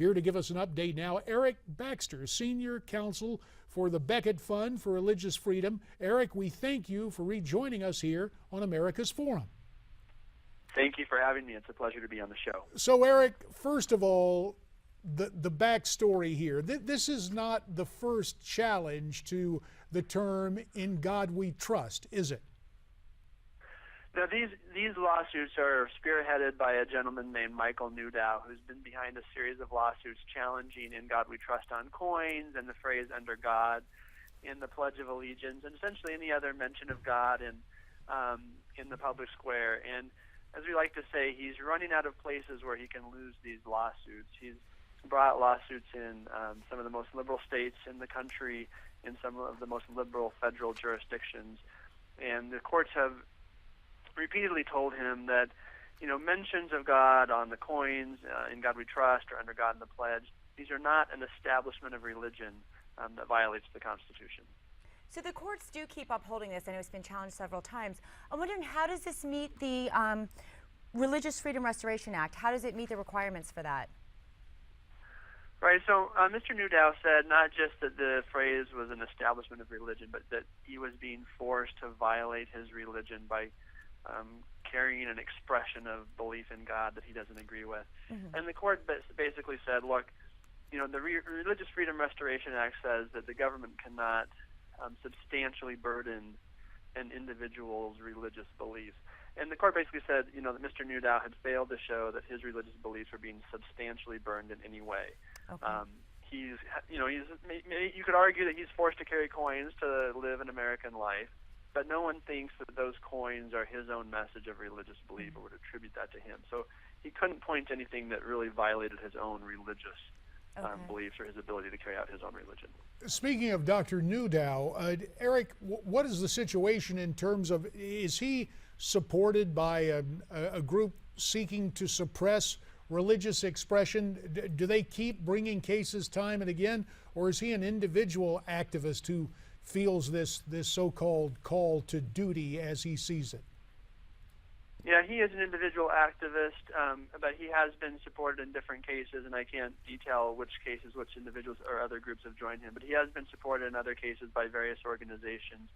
Here to give us an update now, Eric Baxter, Senior Counsel for the Becket Fund for Religious Freedom. Eric, we thank you for rejoining us here on America's Forum. Thank you for having me. It's a pleasure to be on the show. So, Eric, first of all, the backstory here. This is not the first challenge to the term "In God We Trust," is it? Now, these lawsuits are spearheaded by a gentleman named Michael Newdow, who's been behind a series of lawsuits challenging "In God We Trust" on coins and the phrase "under God" in the Pledge of Allegiance, and essentially any other mention of God in the public square. And as we like to say, he's running out of places where he can lose these lawsuits. He's brought lawsuits in some of the most liberal states in the country, in some of the most liberal federal jurisdictions, and the courts have repeatedly told him that, mentions of God on the coins, "In God We Trust," or "Under God in the Pledge," these are not an establishment of religion that violates the Constitution. So the courts do keep upholding this. I know it's been challenged several times. I'm wondering, how does this meet the Religious Freedom Restoration Act? How does it meet the requirements for that? Right, so Mr. Newdow said not just that the phrase was an establishment of religion, but that he was being forced to violate his religion by carrying an expression of belief in God that he doesn't agree with. Mm-hmm. And the court basically said, look, the Religious Freedom Restoration Act says that the government cannot substantially burden an individual's religious beliefs. And the court basically said, that Mr. Newdow had failed to show that his religious beliefs were being substantially burned in any way. Okay. You could argue that he's forced to carry coins to live an American life, but no one thinks that those coins are his own message of religious belief or would attribute that to him. So he couldn't point to anything that really violated his own religious beliefs or his ability to carry out his own religion. Speaking of Dr. Newdow, Eric, what is the situation in terms of, is he supported by a group seeking to suppress religious expression? Do they keep bringing cases time and again, or is he an individual activist who feels this so-called call to duty as he sees it? Yeah, he is an individual activist, but he has been supported in different cases, and I can't detail which cases, which individuals or other groups have joined him, but he has been supported in other cases by various organizations.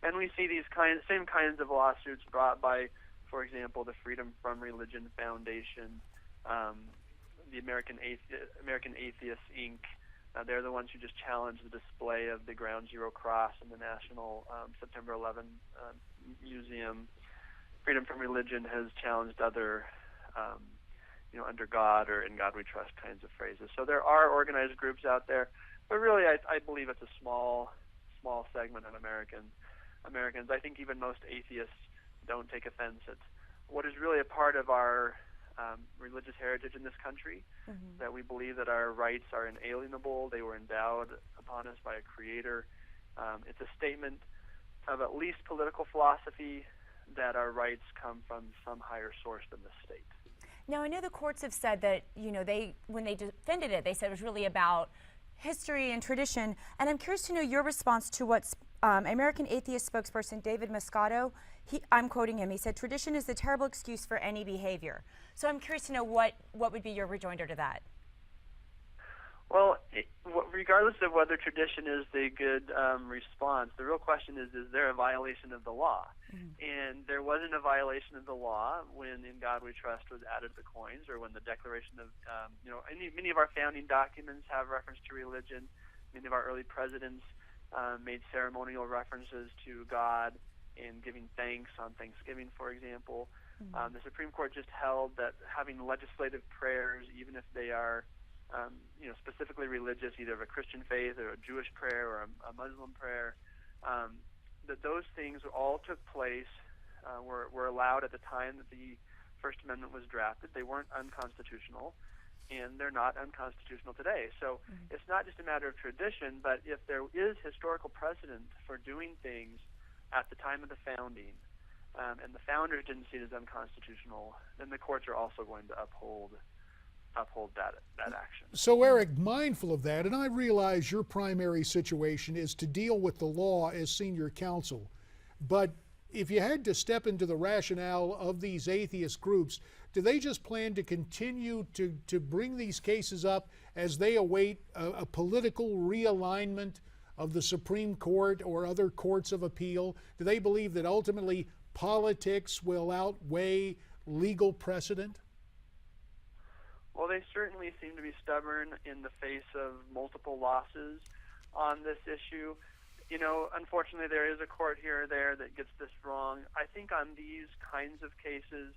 And we see these same kinds of lawsuits brought by, for example, the Freedom from Religion Foundation, the American Atheists, Inc. They're the ones who just challenged the display of the Ground Zero Cross in the National September 11 Museum. Freedom from Religion has challenged other, "Under God" or "In God We Trust" kinds of phrases. So there are organized groups out there, but really I believe it's a small segment of Americans. I think even most atheists don't take offense at what is really a part of our religious heritage in this country, mm-hmm. that we believe that our rights are inalienable. They were endowed upon us by a creator. It's a statement of at least political philosophy that our rights come from some higher source than the state. Now, I know the courts have said that, when they defended it, they said it was really about history and tradition. And I'm curious to know your response to what American Atheist spokesperson David Moscato, I'm quoting him, he said, "Tradition is the terrible excuse for any behavior." So I'm curious to know what would be your rejoinder to that? Well, regardless of whether tradition is the good response, the real question is there a violation of the law? Mm-hmm. And there wasn't a violation of the law when "In God We Trust" was added to the coins, or when the Declaration of, many of our founding documents have reference to religion. Many of our early presidents made ceremonial references to God in giving thanks on Thanksgiving, for example. Mm-hmm. The Supreme Court just held that having legislative prayers, even if they are specifically religious, either of a Christian faith or a Jewish prayer or a Muslim prayer, that those things all took place, were allowed at the time that the First Amendment was drafted. They weren't unconstitutional, and they're not unconstitutional today. So it's not just a matter of tradition, but if there is historical precedent for doing things at the time of the founding, and the founders didn't see it as unconstitutional, then the courts are also going to uphold that action. So, Eric, mindful of that, and I realize your primary situation is to deal with the law as senior counsel, but if you had to step into the rationale of these atheist groups, do they just plan to continue to bring these cases up as they await a political realignment of the Supreme Court or other courts of appeal? Do they believe that ultimately politics will outweigh legal precedent? Well, they certainly seem to be stubborn in the face of multiple losses on this issue. You know, unfortunately, there is a court here or there that gets this wrong. I think on these kinds of cases,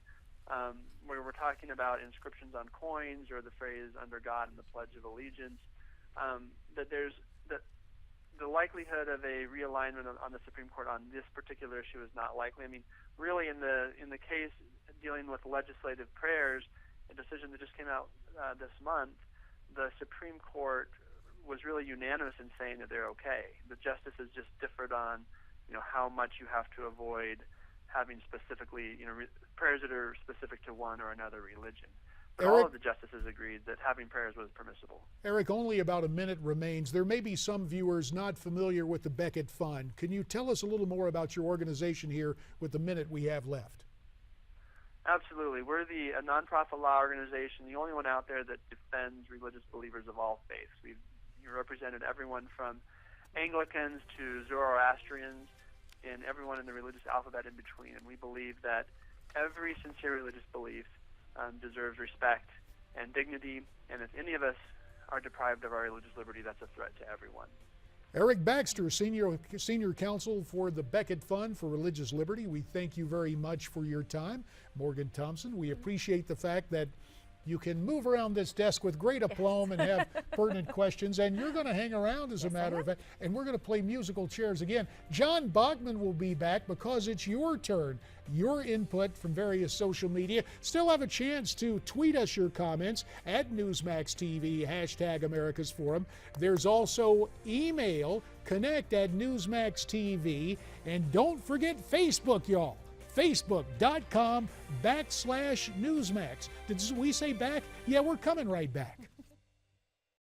where we're talking about inscriptions on coins or the phrase "under God and the Pledge of Allegiance," that the likelihood of a realignment on the Supreme Court on this particular issue is not likely. I mean, really, in the case dealing with legislative prayers, a decision that just came out this month, the Supreme Court was really unanimous in saying that they're okay. The justices just differed on, how much you have to avoid having specifically, prayers that are specific to one or another religion. But all of the justices agreed that having prayers was permissible. Eric, only about a minute remains. There may be some viewers not familiar with the Becket Fund. Can you tell us a little more about your organization here with the minute we have left? Absolutely. We're a nonprofit law organization, the only one out there that defends religious believers of all faiths. We've represented everyone from Anglicans to Zoroastrians and everyone in the religious alphabet in between. And we believe that every sincere religious belief deserves respect and dignity. And if any of us are deprived of our religious liberty, that's a threat to everyone. Eric Baxter, Senior Counsel for the Becket Fund for Religious Liberty. We thank you very much for your time. Morgan Thompson, we appreciate the fact that you can move around this desk with great aplomb and have pertinent questions, and you're going to hang around as a matter of fact, and we're going to play musical chairs again. John Bachman will be back because it's your turn. Your input from various social media. Still have a chance to tweet us your comments at Newsmax TV, # America's Forum. There's also email, connect@Newsmax TV, and don't forget Facebook, y'all. Facebook.com/Newsmax. Did we say back? Yeah, we're coming right back.